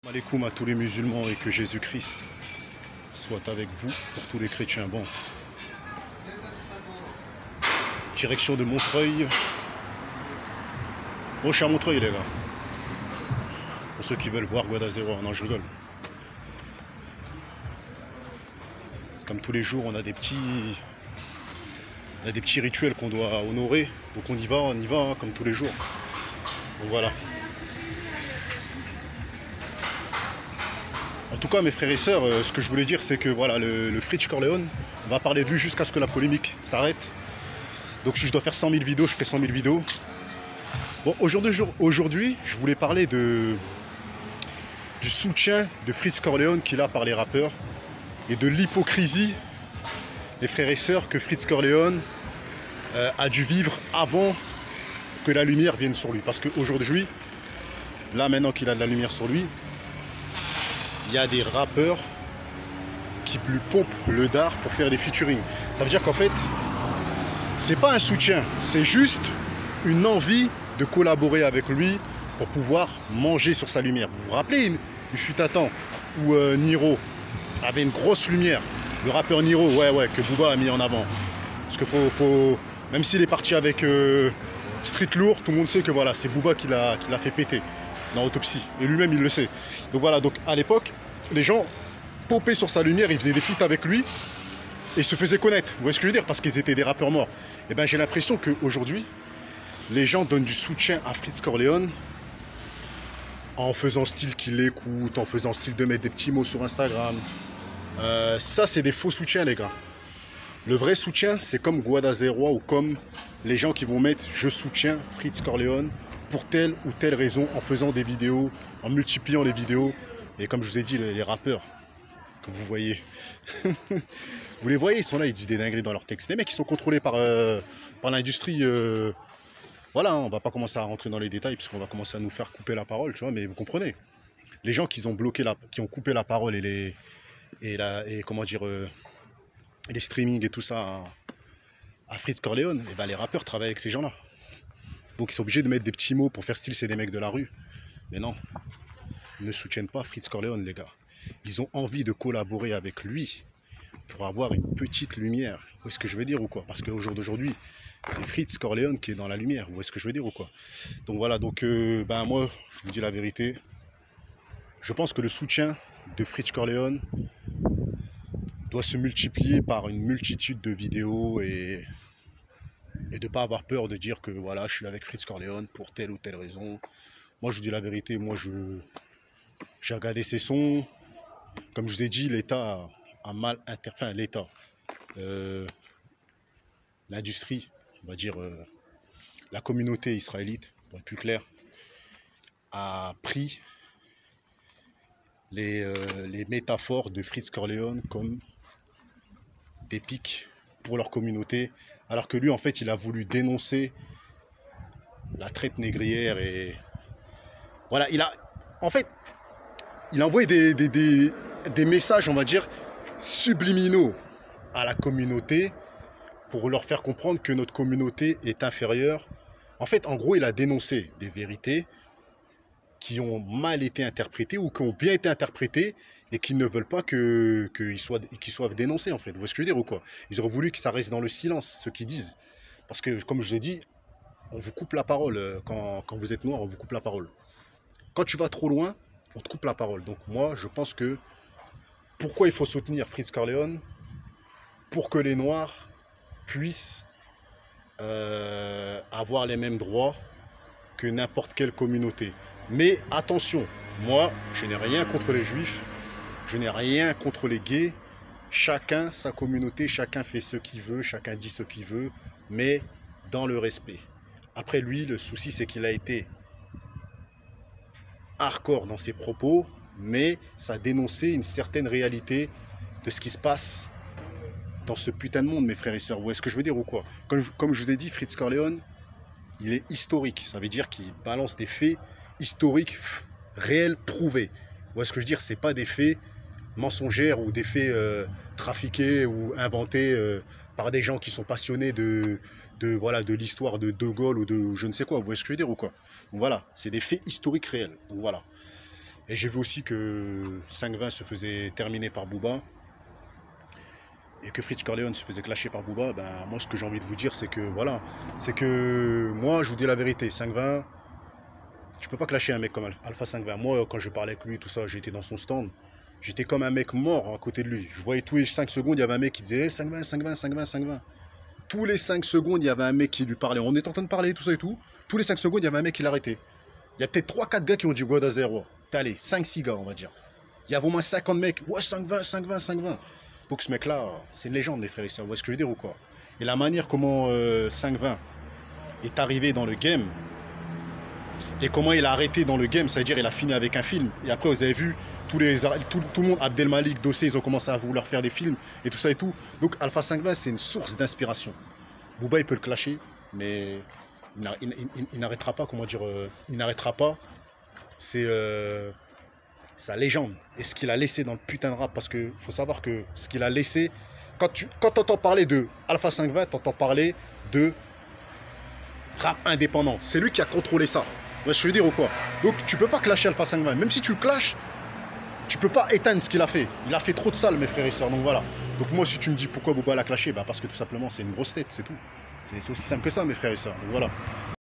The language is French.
Alaikum à tous les musulmans et que Jésus-Christ soit avec vous pour tous les chrétiens. Bon, direction de Montreuil. Bon, je suis à Montreuil, les gars. Pour ceux qui veulent voir Guada Zero, non, je rigole. Comme tous les jours, on a des petits rituels qu'on doit honorer. Donc on y va, hein, comme tous les jours. Donc voilà. En tout cas, mes frères et sœurs, ce que je voulais dire, c'est que voilà, le Fritz Corleone, on va parler de lui jusqu'à ce que la polémique s'arrête. Donc si je dois faire 100 000 vidéos, je ferai 100 000 vidéos. Bon, aujourd'hui, je voulais parler du soutien de Fritz Corleone qu'il a par les rappeurs et de l'hypocrisie des frères et sœurs que Fritz Corleone a dû vivre avant que la lumière vienne sur lui. Parce qu'aujourd'hui, là maintenant qu'il a de la lumière sur lui, il y a des rappeurs qui lui pompent le dard pour faire des featuring. Ça veut dire qu'en fait, c'est pas un soutien, c'est juste une envie de collaborer avec lui pour pouvoir manger sur sa lumière. Vous vous rappelez, il fut un temps où Niro avait une grosse lumière. Le rappeur Niro, ouais, que Booba a mis en avant. Parce que même s'il est parti avec Street Lourd, tout le monde sait que voilà, c'est Booba qui l'a fait péter dans Autopsie. Et lui-même, il le sait. Donc voilà, donc à l'époque, les gens pompaient sur sa lumière, ils faisaient des feats avec lui et se faisaient connaître. Vous voyez ce que je veux dire? Parce qu'ils étaient des rappeurs morts. Et bien j'ai l'impression qu'aujourd'hui, les gens donnent du soutien à Fritz Corleone en faisant style qu'il l'écoute, en faisant style de mettre des petits mots sur Instagram. Ça, c'est des faux soutiens, les gars. Le vrai soutien, c'est comme Guada Zero ou comme les gens qui vont mettre « Je soutiens Fritz Corleone » pour telle ou telle raison, en faisant des vidéos, en multipliant les vidéos. Et comme je vous ai dit, les rappeurs que vous voyez, vous les voyez, ils sont là, ils disent des dingueries dans leurs textes. Les mecs, ils sont contrôlés par l'industrie. Voilà, on va pas commencer à rentrer dans les détails, puisqu'on va commencer à nous faire couper la parole, tu vois, mais vous comprenez. Les gens qui ont qui ont coupé la parole et comment dire, les streamings et tout ça à Fritz Corleone, et ben les rappeurs travaillent avec ces gens-là. Donc ils sont obligés de mettre des petits mots pour faire style, c'est des mecs de la rue. Mais non, ils ne soutiennent pas Fritz Corleone, les gars. Ils ont envie de collaborer avec lui pour avoir une petite lumière. Vous voyez ce que je veux dire ou quoi? Parce qu'au jour d'aujourd'hui, c'est Fritz Corleone qui est dans la lumière. Vous voyez ce que je veux dire ou quoi? Donc voilà, donc ben moi, je vous dis la vérité. Je pense que le soutien de Fritz Corleone doit se multiplier par une multitude de vidéos et de ne pas avoir peur de dire que voilà, je suis avec Fritz Corleone pour telle ou telle raison. Moi, je vous dis la vérité, moi, j'ai regardé ses sons. Comme je vous ai dit, l'État a mal interféré. Enfin, l'État, l'industrie, on va dire, la communauté israélite, pour être plus clair, a pris les métaphores de Fritz Corleone comme des pics pour leur communauté, alors que lui, en fait, il a voulu dénoncer la traite négrière et voilà, en fait, il a envoyé des messages, on va dire, subliminaux à la communauté pour leur faire comprendre que notre communauté est inférieure. En fait, en gros, il a dénoncé des vérités qui ont mal été interprétées ou qui ont bien été interprétées et qui ne veulent pas qu'ils soient dénoncés, en fait. Vous voyez ce que je veux dire ou quoi? Ils auraient voulu que ça reste dans le silence, ce qu'ils disent. Parce que, comme je l'ai dit, on vous coupe la parole. Quand vous êtes noir, on vous coupe la parole. Quand tu vas trop loin, on te coupe la parole. Donc moi, je pense que pourquoi il faut soutenir Fritz Corleone? Pour que les Noirs puissent avoir les mêmes droits que n'importe quelle communauté. Mais attention, moi, je n'ai rien contre les Juifs, je n'ai rien contre les gays. Chacun, sa communauté, chacun fait ce qu'il veut, chacun dit ce qu'il veut, mais dans le respect. Après lui, le souci, c'est qu'il a été hardcore dans ses propos, mais ça dénonçait une certaine réalité de ce qui se passe dans ce putain de monde, mes frères et sœurs. Vous voyez ce que je veux dire ou quoi? Comme je vous ai dit, Fritz Corleone, il est historique. Ça veut dire qu'il balance des faits historiques, réels, prouvés. Vous voyez ce que je veux dire? C'est pas des faits mensongères ou des faits trafiqués ou inventés par des gens qui sont passionnés de l'histoire de De Gaulle ou de je ne sais quoi. Vous voyez ce que je veux dire ou quoi? Donc voilà, c'est des faits historiques réels. Donc voilà. Et j'ai vu aussi que 5-20 se faisait terminer par Booba et que Fritz Corleone se faisait clasher par Booba. Ben, moi, ce que j'ai envie de vous dire, c'est que voilà, c'est que moi, je vous dis la vérité, 5-20, tu peux pas clasher un mec comme Alpha 5-20. Moi, quand je parlais avec lui, tout ça, j'étais dans son stand. J'étais comme un mec mort à côté de lui. Je voyais tous les 5 secondes, il y avait un mec qui disait hey, 5-20, 5-20, 5-20, 5-20. Tous les 5 secondes, il y avait un mec qui lui parlait. On est en train de parler, tout ça et tout. Tous les 5 secondes, il y avait un mec qui l'arrêtait. Il y a peut-être 3-4 gars qui ont dit God zéro. T'es allé, 5-6 gars, on va dire. Il y avait au moins 50 mecs. Ouais, 5-20, 5-20, 5-20. Donc ce mec-là, c'est une légende, les frères et sœurs. Vous voyez ce que je veux dire ou quoi? Et la manière comment 5-20 est arrivé dans le game, et comment il a arrêté dans le game, c'est-à-dire il a fini avec un film. Et après, vous avez vu, tout le monde, Abdelmalik, Dossé, ils ont commencé à vouloir faire des films et tout ça et tout. Donc Alpha 5-20, c'est une source d'inspiration. Booba, il peut le clasher, mais il n'arrêtera pas, comment dire, il n'arrêtera pas. C'est sa légende et ce qu'il a laissé dans le putain de rap. Parce qu'il faut savoir que ce qu'il a laissé, quand tu entends parler de Alpha 5-20, tu entends parler de rap indépendant. C'est lui qui a contrôlé ça. Ouais, je veux dire ou quoi? Donc tu peux pas clasher Alpha 5-20. Même si tu le clashes, tu peux pas éteindre ce qu'il a fait. Il a fait trop de sales, mes frères et sœurs. Donc voilà. Donc moi, si tu me dis pourquoi Booba l'a clashé, bah parce que tout simplement, c'est une grosse tête, c'est tout. C'est aussi simple que ça, mes frères et sœurs. Donc voilà.